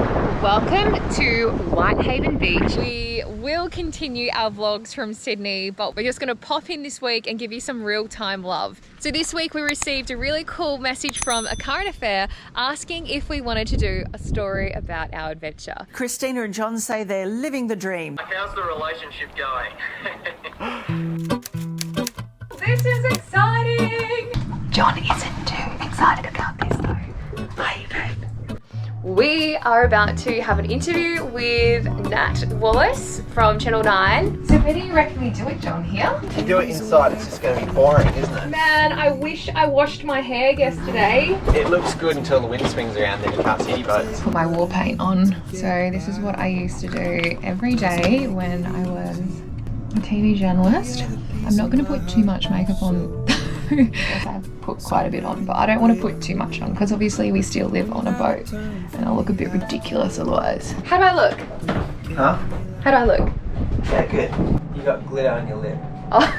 Welcome to Whitehaven Beach. We will continue our vlogs from Sydney, but we're just going to pop in this week and give you some real-time love. So this week we received a really cool message from A Current Affair asking if we wanted to do a story about our adventure. Kristina and John say they're living the dream. How's the relationship going? This is exciting! John isn't too excited about this though. Are you, babe? We are about to have an interview with Nat Wallace from Channel 9. So where do you reckon we do it, John? Here? If you do it inside, it's just going to be boring, isn't it? Man, I wish I washed my hair yesterday. It looks good until the wind swings around, then you can't see any boats. Put my war paint on. So this is what I used to do every day when I was a TV journalist. I'm not going to put too much makeup on. I've put quite a bit on, but I don't want to put too much on because obviously we still live on a boat and I'll look a bit ridiculous otherwise. How do I look? Huh? How do I look? Yeah, good. You got glitter on your lip. Oh,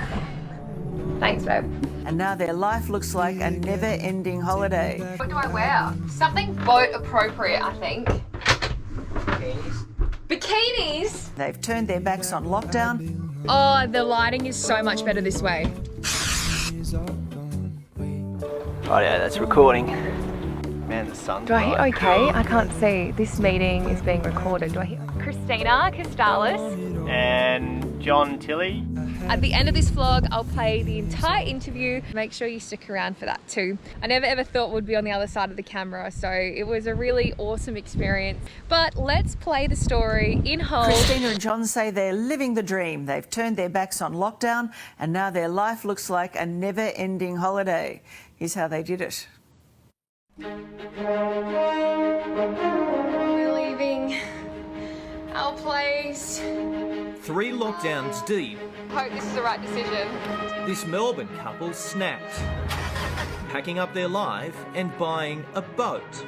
thanks, babe. And now their life looks like a never-ending holiday. What do I wear? Something boat appropriate, I think. Bikinis. Bikinis? They've turned their backs on lockdown. Oh, the lighting is so much better this way. Oh yeah, that's recording. Man, the sun's Do I hit bright. okay? I can't see. This meeting is being recorded. Do I hit Kristina, Costalos? And John Tilley. At the end of this vlog, I'll play the entire interview. Make sure you stick around for that too. I never ever thought we'd be on the other side of the camera, so it was a really awesome experience. But let's play the story in whole. Kristina and John say they're living the dream. They've turned their backs on lockdown and now their life looks like a never-ending holiday. Here's how they did it. We're leaving our place. 3 lockdowns deep, Hope this is the right decision. this Melbourne couple snapped, packing up their life and buying a boat.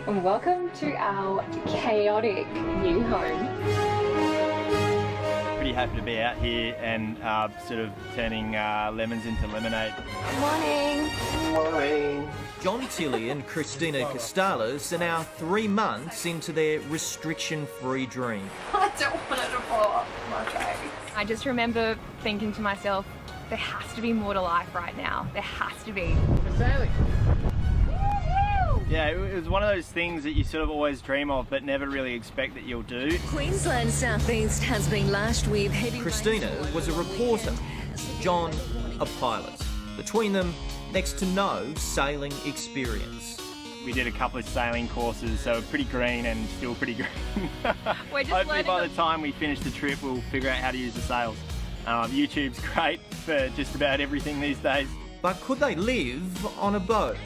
And welcome to our chaotic new home. Pretty happy to be out here and sort of turning lemons into lemonade. Good morning. Morning. John Tilley and Kristina Costalos are now 3 months into their restriction-free dream. I don't want it to fall off my face. I just remember thinking to myself, there has to be more to life right now. There has to be. Yeah, it was one of those things that you sort of always dream of but never really expect that you'll do. Queensland southeast has been lashed with heavy Kristina was a reporter, John a pilot. Between them, next to no sailing experience. We did a couple of sailing courses, so pretty green and still pretty green. We're just Hopefully learning by the- the time we finish the trip, we'll figure out how to use the sails. YouTube's great for just about everything these days. But could they live on a boat?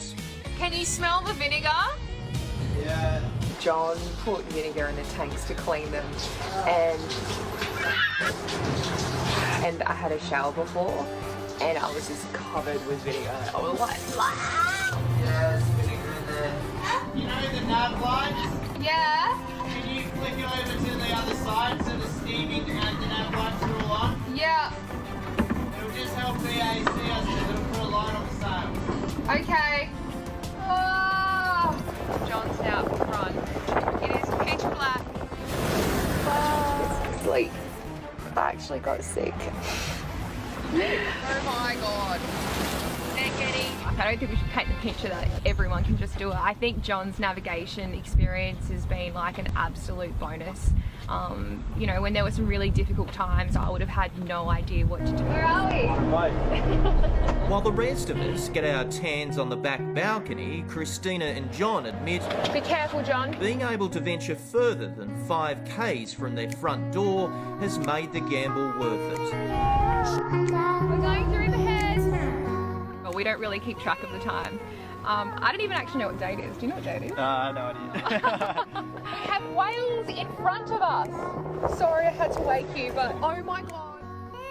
Can you smell the vinegar? Yeah. John put vinegar in the tanks to clean them, and I had a shower before and I was just covered with vinegar. I was like, Yeah, there's vinegar in there. You know the nav light? yeah, Can you flick it over to the other side so the steaming and the nav lights are all on? yeah, It'll just help BAC us because it'll put a light on the sails. okay. Oh, John's now up front. It is pitch black. Oh, sleep. I actually got sick. Oh my god. I don't think we should paint the picture that everyone can just do it. I think John's navigation experience has been like an absolute bonus. You know, when there were some really difficult times, I would have had no idea what to do. Where are we? While the rest of us get our tans on the back balcony, Kristina and John admit Be careful, John. being able to venture further than 5 k's from their front door has made the gamble worth it. We're going through the head. Well, we don't really keep track of the time. I don't even actually know what date it is. Do you know what date it is? No idea. We have whales in front of us. Sorry I had to wake you, but oh my god.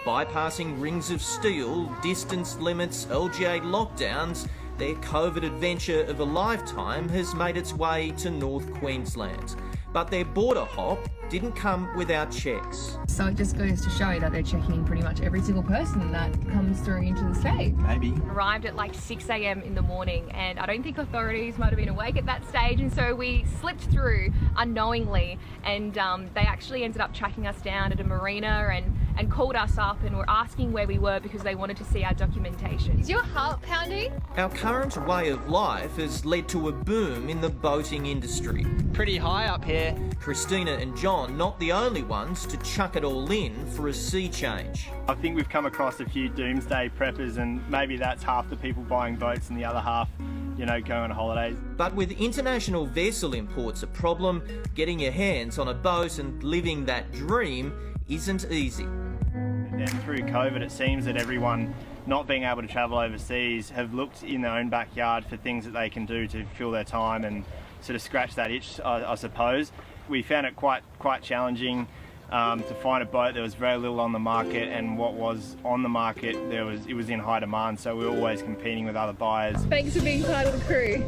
Bypassing rings of steel, distance limits, LGA lockdowns, their COVID adventure of a lifetime has made its way to North Queensland. But their border hop didn't come without checks. So it just goes to show that they're checking pretty much every single person that comes through into the state. Maybe. Arrived at like 6 a.m. in the morning, and I don't think authorities might have been awake at that stage, and so we slipped through unknowingly, and they actually ended up tracking us down at a marina and called us up and were asking where we were because they wanted to see our documentation. Is your heart pounding? Our current way of life has led to a boom in the boating industry. Pretty high up here. Kristina and John not the only ones to chuck it all in for a sea change. I think we've come across a few doomsday preppers, and maybe that's half the people buying boats and the other half, you know, going on holidays. But with international vessel imports a problem, getting your hands on a boat and living that dream isn't easy. And through COVID, it seems that everyone not being able to travel overseas have looked in their own backyard for things that they can do to fill their time and sort of scratch that itch, I suppose. We found it quite challenging to find a boat. There was very little on the market, and what was on the market, it was in high demand, so we were always competing with other buyers. Thanks for being part of the crew.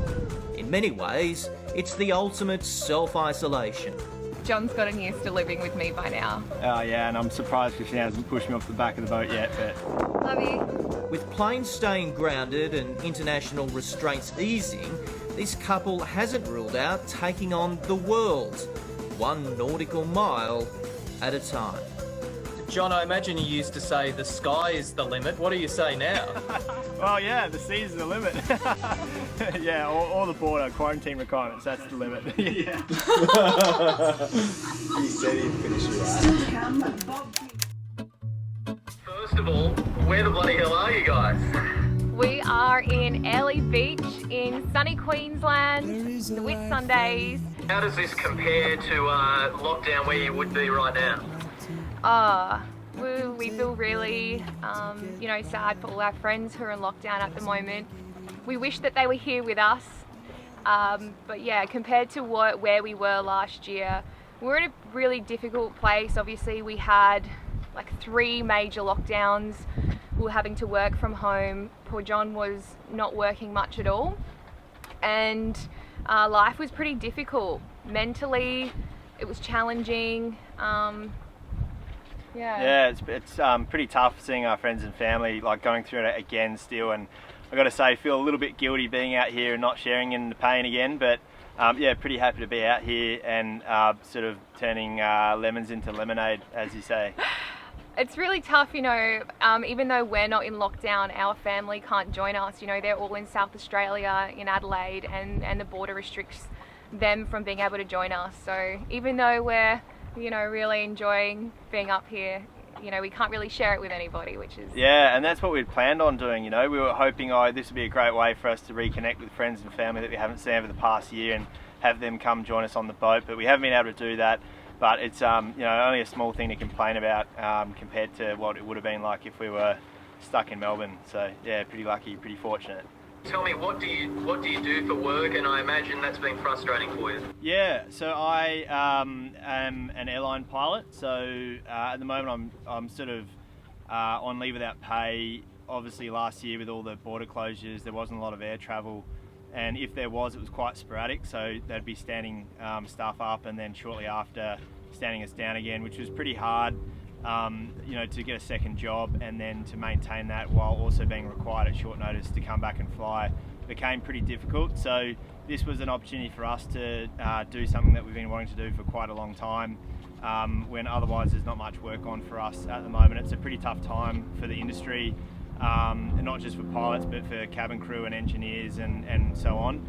In many ways, it's the ultimate self-isolation. John's gotten used to living with me by now. Oh yeah, and I'm surprised Kristina hasn't pushed me off the back of the boat yet, but... Love you. With planes staying grounded and international restraints easing, this couple hasn't ruled out taking on the world, one nautical mile at a time. John, I imagine you used to say the sky is the limit. What do you say now? Well, yeah, the sea's the limit. Yeah, or the border, quarantine requirements, that's the limit. Yeah. He said he'd finish it right. First of all, where the bloody hell are you guys? We are in Airlie Beach in sunny Queensland, the Whitsundays. How does this compare to lockdown where you would be right now? We feel really, sad for all our friends who are in lockdown at the moment. We wish that they were here with us, but yeah, compared to where we were last year, we're in a really difficult place. Obviously, we had like 3 major lockdowns. We were having to work from home. Poor John was not working much at all, and life was pretty difficult. Mentally, it was challenging. Yeah, it's pretty tough seeing our friends and family like going through it again still, and I got to say, feel a little bit guilty being out here and not sharing in the pain again, but yeah, pretty happy to be out here and sort of turning lemons into lemonade, as you say. It's really tough, even though we're not in lockdown, our family can't join us. They're all in South Australia, in Adelaide, and the border restricts them from being able to join us. So even though we're, really enjoying being up here, we can't really share it with anybody, which is... Yeah, and that's what we'd planned on doing, We were hoping, this would be a great way for us to reconnect with friends and family that we haven't seen over the past year and have them come join us on the boat, but we haven't been able to do that. But it's, only a small thing to complain about compared to what it would have been like if we were stuck in Melbourne. So, yeah, pretty lucky, pretty fortunate. Tell me, what do you do for work? And I imagine that's been frustrating for you. Yeah, so I am an airline pilot. So at the moment I'm sort of on leave without pay. Obviously last year with all the border closures, there wasn't a lot of air travel. And if there was, it was quite sporadic. So they'd be standing staff up and then shortly after standing us down again, which was pretty hard. To get a second job and then to maintain that while also being required at short notice to come back and fly became pretty difficult. So this was an opportunity for us to do something that we've been wanting to do for quite a long time, when otherwise there's not much work on for us at the moment. It's a pretty tough time for the industry, and not just for pilots but for cabin crew and engineers and so on.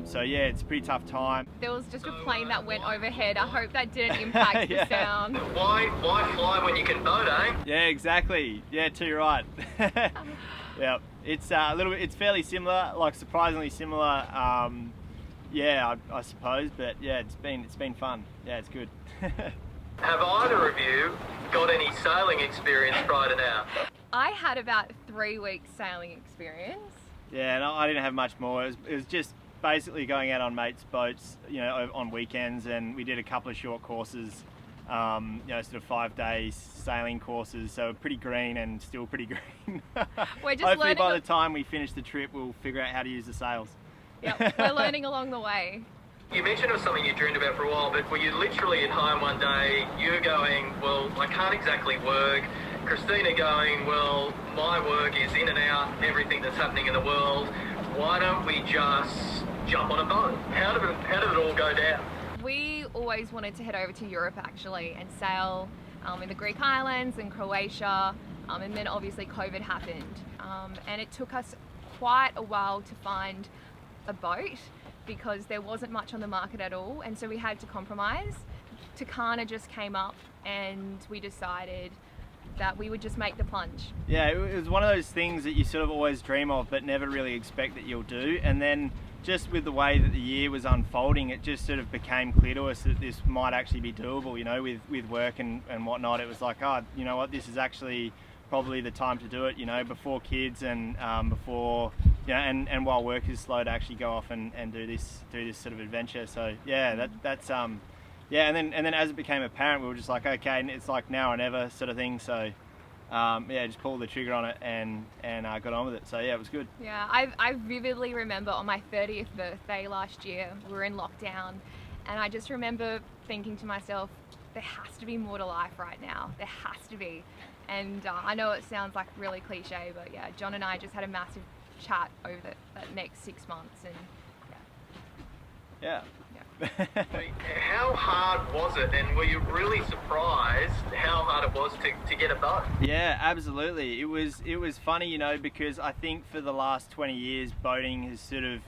So yeah, it's a pretty tough time. There was just a plane that went overhead. I hope that didn't impact the sound. Why fly when you can boat, eh? Yeah, exactly. Yeah, too right. Yeah, it's a little bit. It's fairly similar, like surprisingly similar. Yeah, I suppose. But yeah, it's been fun. Yeah, it's good. Have either of you got any sailing experience prior to now? I had about 3 weeks sailing experience. Yeah, no, I didn't have much more. It was just basically going out on mates' boats, on weekends, and we did a couple of short courses, sort of 5-day sailing courses. So pretty green and still pretty green. We're just hopefully by the learning. time we finish the trip, we'll figure out how to use the sails. Yep, we're learning along the way. You mentioned it was something you dreamed about for a while, but were you literally at home one day, you going, well, I can't exactly work, Kristina going, well, my work is in and out, everything that's happening in the world, why don't we just jump on a boat? How did it all go down? We always wanted to head over to Europe actually and sail in the Greek islands and Croatia, and then obviously COVID happened, and it took us quite a while to find a boat because there wasn't much on the market at all, and so we had to compromise. Takana just came up and we decided that we would just make the plunge. Yeah, it was one of those things that you sort of always dream of but never really expect that you'll do, and then just with the way that the year was unfolding, it just sort of became clear to us that this might actually be doable, you know, with work and whatnot. It was like, oh, you know what, this is actually probably the time to do it, you know, before kids and before, you know, and while work is slow, to actually go off and do this sort of adventure. So yeah, that's yeah, and then as it became apparent, we were just like, okay, it's like now or never sort of thing. So yeah, just pulled the trigger on it and got on with it. So yeah, it was good. Yeah, I vividly remember on my 30th birthday last year, we were in lockdown, and I just remember thinking to myself, there has to be more to life right now. There has to be. And I know it sounds like really cliche, but yeah, John and I just had a massive chat over that next 6 months, and yeah. How hard was it, and were you really surprised how hard it was to get a boat? Yeah, absolutely. It was funny, you know, because I think for the last 20 years, boating has sort of,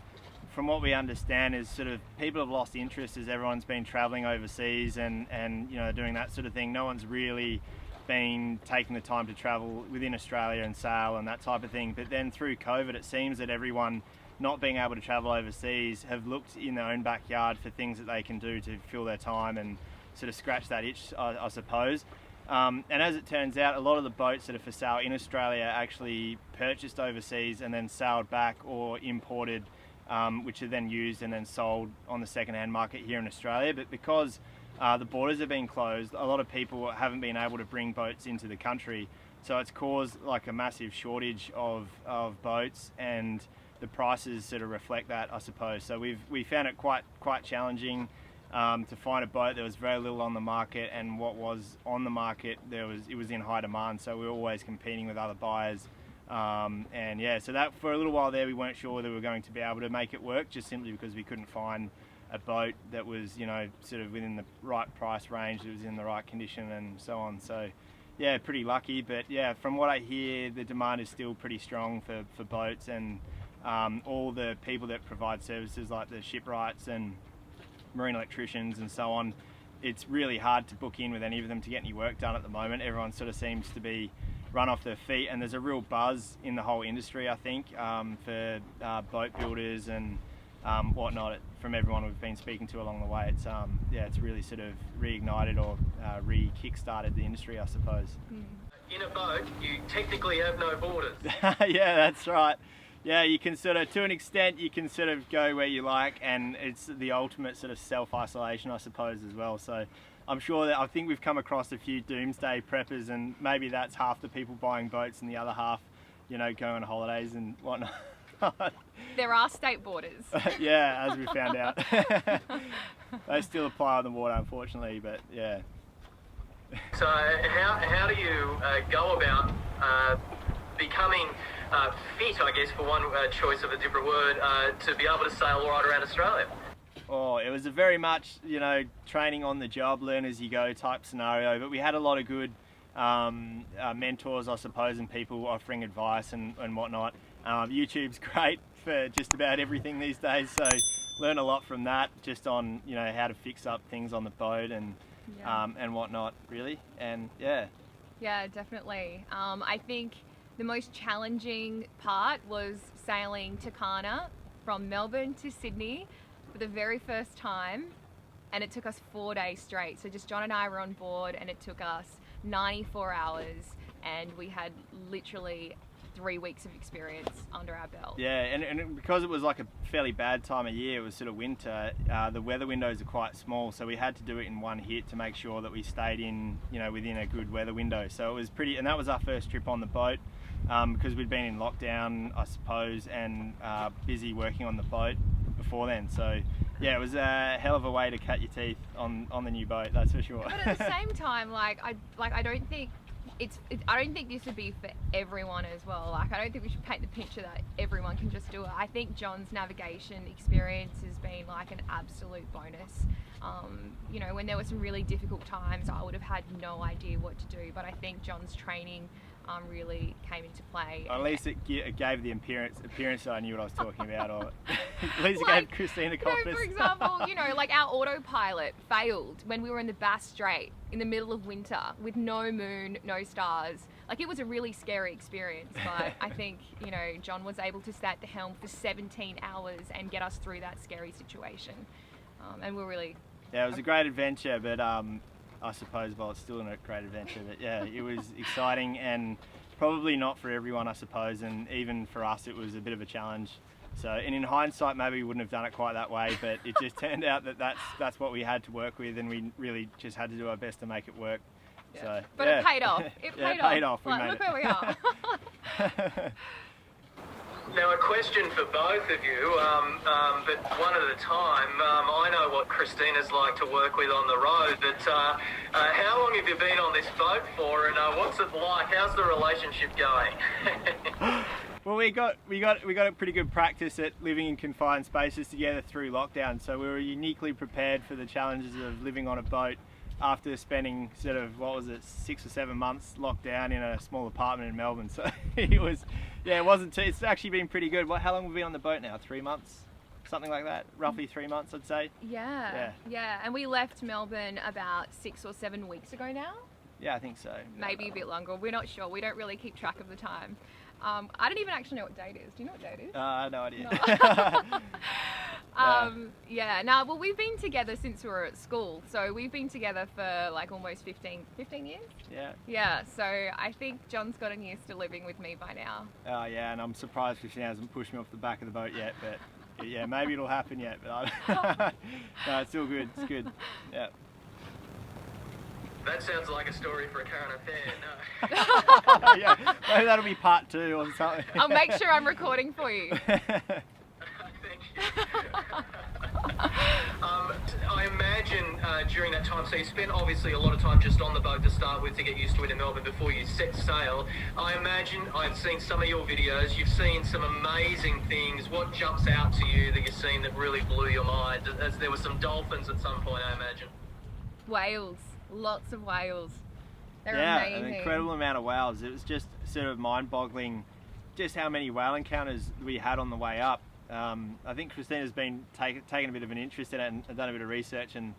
from what we understand, is sort of people have lost interest as everyone's been travelling overseas and you know, doing that sort of thing. No one's really been taking the time to travel within Australia and sail and that type of thing. But then through COVID, it seems that everyone not being able to travel overseas have looked in their own backyard for things that they can do to fill their time and sort of scratch that itch, I suppose. And as it turns out, a lot of the boats that are for sale in Australia are actually purchased overseas and then sailed back or imported, which are then used and then sold on the second-hand market here in Australia. But because the borders have been closed, a lot of people haven't been able to bring boats into the country. So it's caused like a massive shortage of boats, and the prices sort of reflect that, I suppose. So we found it quite challenging to find a boat. There was very little on the market, and what was on the market, it was in high demand. So we were always competing with other buyers, and yeah. So that for a little while there, we weren't sure that we were going to be able to make it work, just simply because we couldn't find a boat that was, you know, sort of within the right price range, that was in the right condition, and so on. So yeah, pretty lucky. But yeah, from what I hear, the demand is still pretty strong for boats, and all the people that provide services like the shipwrights and marine electricians and so on, it's really hard to book in with any of them to get any work done at the moment. Everyone sort of seems to be run off their feet, and there's a real buzz in the whole industry, I think, for boat builders and whatnot. From everyone we've been speaking to along the way, it's yeah, it's really sort of reignited or re-kick-started the industry, I suppose. In a boat, you technically have no borders. Yeah, that's right. Yeah, you can sort of, to an extent, you can sort of go where you like, and it's the ultimate sort of self-isolation, I suppose, as well. So I'm sure that I think we've come across a few doomsday preppers, and maybe that's half the people buying boats and the other half, you know, going on holidays and whatnot. there are state borders. Yeah, as we found out. They still apply on the water, unfortunately, but yeah. So how do you go about becoming fit, I guess, for one choice of a different word, to be able to sail right around Australia? Oh, it was a very much, you know, training on the job, learn as you go type scenario, but we had a lot of good mentors, I suppose, and people offering advice and whatnot. YouTube's great for just about everything these days, so learn a lot from that, just on, you know, how to fix up things on the boat and whatnot, really. And yeah Definitely. I think the most challenging part was sailing Takana from Melbourne to Sydney for the very first time, and it took us 4 days straight. So just John and I were on board, and it took us 94 hours, and we had literally 3 weeks of experience under our belt. Yeah, and because it was like a fairly bad time of year, it was sort of winter, the weather windows are quite small, so we had to do it in one hit to make sure that we stayed in, you know, within a good weather window. So it was pretty, and that was our first trip on the boat, because we'd been in lockdown, I suppose, and busy working on the boat before then. So Yeah, it was a hell of a way to cut your teeth on the new boat, that's for sure. But at the same time, I don't think I don't think this would be for everyone as well. Like, I don't think we should paint the picture that everyone can just do it. I think John's navigation experience has been like an absolute bonus. You know, when there were some really difficult times, I would have had no idea what to do, but I think John's training really came into play. At least it gave the appearance that I knew what I was talking about, or at least it gave Kristina confidence. You know, for example, you know, like our autopilot failed when we were in the Bass Strait in the middle of winter with no moon, no stars. Like, it was a really scary experience, but I think, you know, John was able to stay at the helm for 17 hours and get us through that scary situation. And we're really... Yeah, it was a great adventure, but I suppose, well, it's still a great adventure, but yeah, it was exciting and probably not for everyone, I suppose, and even for us it was a bit of a challenge. So, and in hindsight, maybe we wouldn't have done it quite that way, but it just turned out that that's what we had to work with, and we really just had to do our best to make it work. Yeah. So, but yeah. It paid off. It paid off. We made look where we are. Now, a question for both of you, but one at a time. I know what Kristina's like to work with on the road, but how long have you been on this boat for, and what's it like? How's the relationship going? Well, we got a pretty good practice at living in confined spaces together through lockdown, so we were uniquely prepared for the challenges of living on a boat after spending sort of, 6 or 7 months locked down in a small apartment in Melbourne. So it was, yeah, it wasn't too, it's actually been pretty good. How long have we been on the boat now? 3 months? Something like that? Roughly 3 months, I'd say. Yeah. And we left Melbourne about 6 or 7 weeks ago now. Yeah, I think so. Maybe a bit longer. We're not sure. We don't really keep track of the time. I don't even actually know what date it is. Do you know what date it is? No idea. No. Well, we've been together since we were at school. So we've been together for like almost 15 years. Yeah. Yeah, so I think John's gotten used to living with me by now. Oh, yeah, and I'm surprised Kristina hasn't pushed me off the back of the boat yet, but yeah, maybe it'll happen yet, but no, it's still good. It's good. Yeah. That sounds like a story for a current affair, no. Yeah, maybe that'll be part 2 or something. I'll make sure I'm recording for you. Thank you. I imagine during that time, so you spent obviously a lot of time just on the boat to start with to get used to it in Melbourne before you set sail. I imagine I've seen some of your videos, you've seen some amazing things. What jumps out to you that you've seen that really blew your mind? There were some dolphins at some point, I imagine. Whales. Lots of whales. They're amazing. An incredible amount of whales. It was just sort of mind-boggling just how many whale encounters we had on the way up. I think Kristina's been taken a bit of an interest in it and done a bit of research, and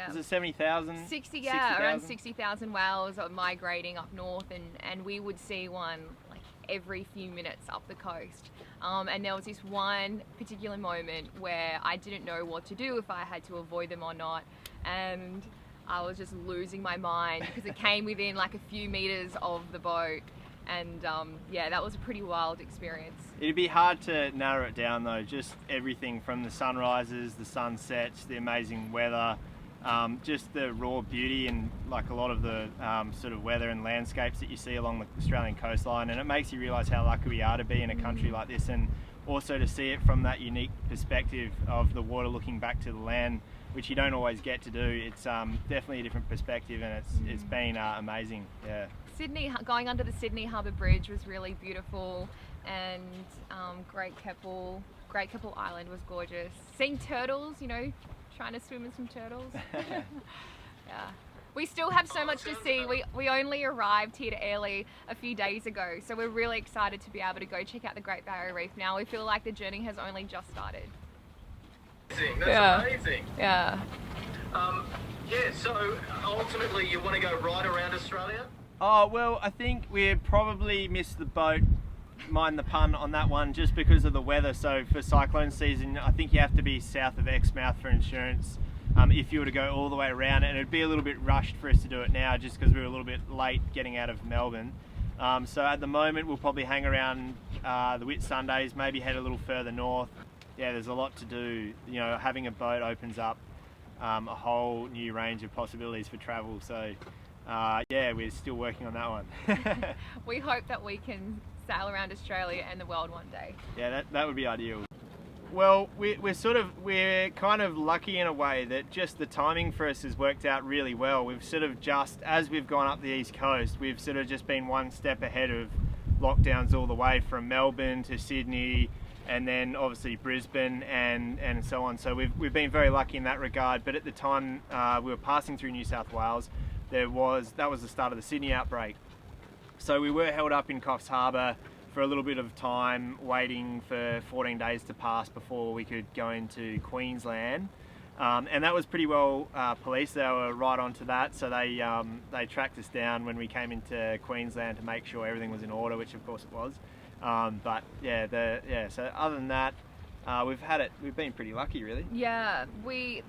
was it 70,000? 60, around 60,000 whales are migrating up north, and we would see one like every few minutes up the coast. And there was this one particular moment where I didn't know what to do, if I had to avoid them or not, and I was just losing my mind because it came within like a few meters of the boat, and that was a pretty wild experience. It'd be hard to narrow it down though, just everything from the sunrises, the sunsets, the amazing weather, just the raw beauty and like a lot of the sort of weather and landscapes that you see along the Australian coastline, and it makes you realise how lucky we are to be in a country like this, and also to see it from that unique perspective of the water looking back to the land, which you don't always get to do. It's definitely a different perspective, and it's been amazing. Yeah. Sydney, going under the Sydney Harbour Bridge was really beautiful, and Great Keppel Island was gorgeous. Seeing turtles, you know, trying to swim with some turtles. Yeah. We still have so much to see. We only arrived here to Airlie a few days ago, so we're really excited to be able to go check out the Great Barrier Reef now. We feel like the journey has only just started. That's amazing. Yeah. So ultimately you want to go right around Australia? Oh, well, I think we probably missed the boat, mind the pun on that one, just because of the weather. So for cyclone season, I think you have to be south of Exmouth for insurance if you were to go all the way around it, and it'd be a little bit rushed for us to do it now just because we were a little bit late getting out of Melbourne. So at the moment we'll probably hang around the Whitsundays, maybe head a little further north. Yeah, there's a lot to do. You know, having a boat opens up a whole new range of possibilities for travel. So we're still working on that one. We hope that we can sail around Australia and the world one day. Yeah, that would be ideal. Well, we're kind of lucky in a way that just the timing for us has worked out really well. We've sort of just, as we've gone up the East Coast, we've sort of just been one step ahead of lockdowns all the way from Melbourne to Sydney, and then obviously Brisbane and so on. So we've been very lucky in that regard. But at the time we were passing through New South Wales, that was the start of the Sydney outbreak. So we were held up in Coffs Harbour for a little bit of time, waiting for 14 days to pass before we could go into Queensland. And that was pretty well policed. They were right onto that, so they tracked us down when we came into Queensland to make sure everything was in order, which of course it was. But so other than that, we've been pretty lucky, really. Yeah, we've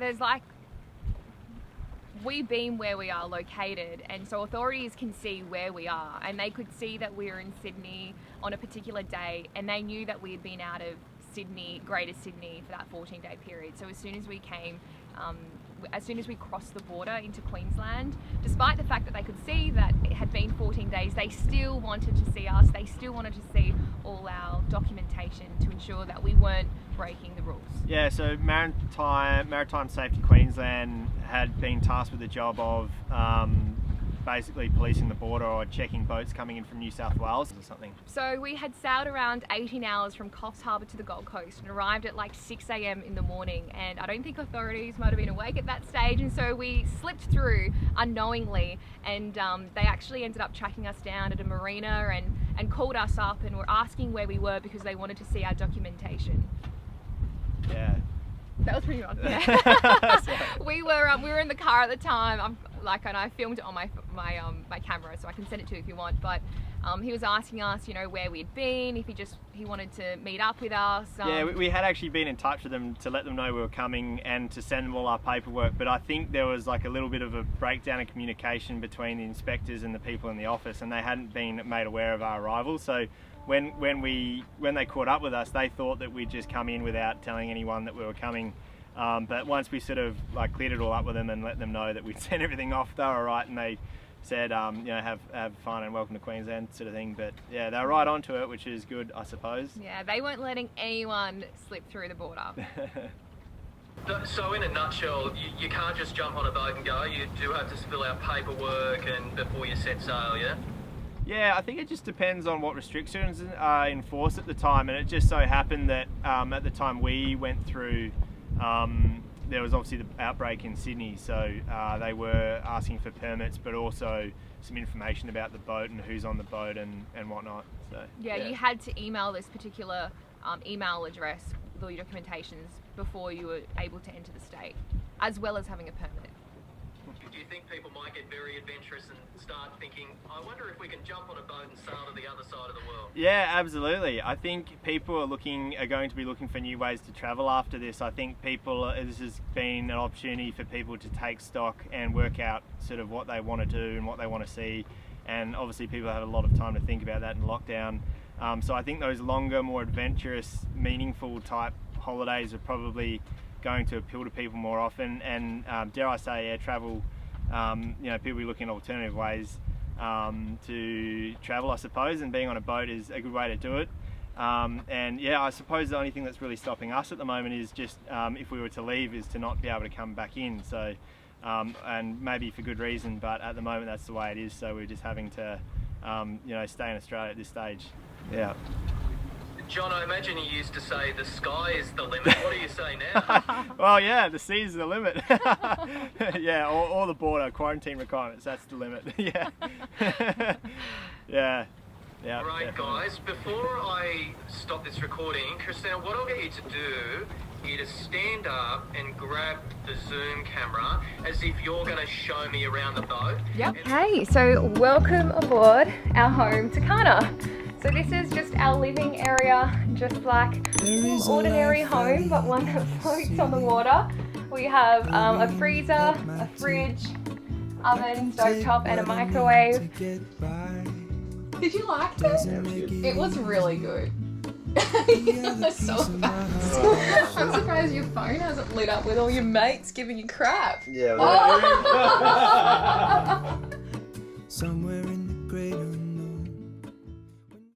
been where we are located, and so authorities can see where we are, and they could see that we were in Sydney on a particular day, and they knew that we had been out of Sydney, Greater Sydney, for that 14-day period. So as soon as we came, as soon as we crossed the border into Queensland, despite the fact that they could see that it had been 14 days, they still wanted to see us. They still wanted to see all our documentation to ensure that we weren't breaking the rules. Yeah, so Maritime Safety Queensland had been tasked with the job of basically policing the border or checking boats coming in from New South Wales or something. So we had sailed around 18 hours from Coffs Harbour to the Gold Coast and arrived at like 6 a.m. in the morning, and I don't think authorities might have been awake at that stage, and so we slipped through unknowingly, and they actually ended up tracking us down at a marina and called us up and were asking where we were because they wanted to see our documentation. Yeah. That was pretty much it. We were in the car at the time. And I filmed it on my camera, so I can send it to you if you want. But he was asking us, where we'd been, if he wanted to meet up with us. Yeah, we had actually been in touch with them to let them know we were coming and to send them all our paperwork. But I think there was like a little bit of a breakdown in communication between the inspectors and the people in the office, and they hadn't been made aware of our arrival. So when they caught up with us, they thought that we'd just come in without telling anyone that we were coming. But once we sort of like cleared it all up with them and let them know that we'd sent everything off, they were all right, and they said, have fun and welcome to Queensland sort of thing. But yeah, they were right onto it, which is good, I suppose. Yeah, they weren't letting anyone slip through the border. So in a nutshell, you can't just jump on a boat and go. You do have to fill out paperwork and before you set sail, yeah? Yeah, I think it just depends on what restrictions are enforced at the time, and it just so happened that at the time we went through, there was obviously the outbreak in Sydney, so they were asking for permits, but also some information about the boat and who's on the boat and whatnot. So yeah, you had to email this particular email address with all your documentations before you were able to enter the state, as well as having a permit. Do you think people might get very adventurous and start thinking, I wonder if we can jump on a boat and sail to the other side of the world? Yeah, absolutely. I think people are going to be looking for new ways to travel after this. I think this has been an opportunity for people to take stock and work out sort of what they want to do and what they want to see. And obviously people have a lot of time to think about that in lockdown. So I think those longer, more adventurous, meaningful type holidays are probably going to appeal to people more often. And dare I say, air travel, people are looking at alternative ways to travel, I suppose, and being on a boat is a good way to do it. And yeah, I suppose the only thing that's really stopping us at the moment is just if we were to leave, is to not be able to come back in. So, and maybe for good reason, but at the moment that's the way it is. So we're just having to, stay in Australia at this stage. Yeah. John, I imagine you used to say the sky is the limit. What do you say now? Well, yeah, the sea's the limit. Yeah, or the border, quarantine requirements, that's the limit. Yeah. Yeah. Yeah. Right, definitely. Guys, before I stop this recording, Kristina, what I'll get you to do is to stand up and grab the Zoom camera as if you're going to show me around the boat. Yep. Hey, so welcome aboard our home, Takana. So this is just our living area, just like an ordinary home, but one that floats on the water. We have a freezer, a fridge, oven, stovetop, and a microwave. Did you like this? It was really good. So fast. I'm surprised your phone hasn't lit up with all your mates giving you crap. Yeah. Oh. Somewhere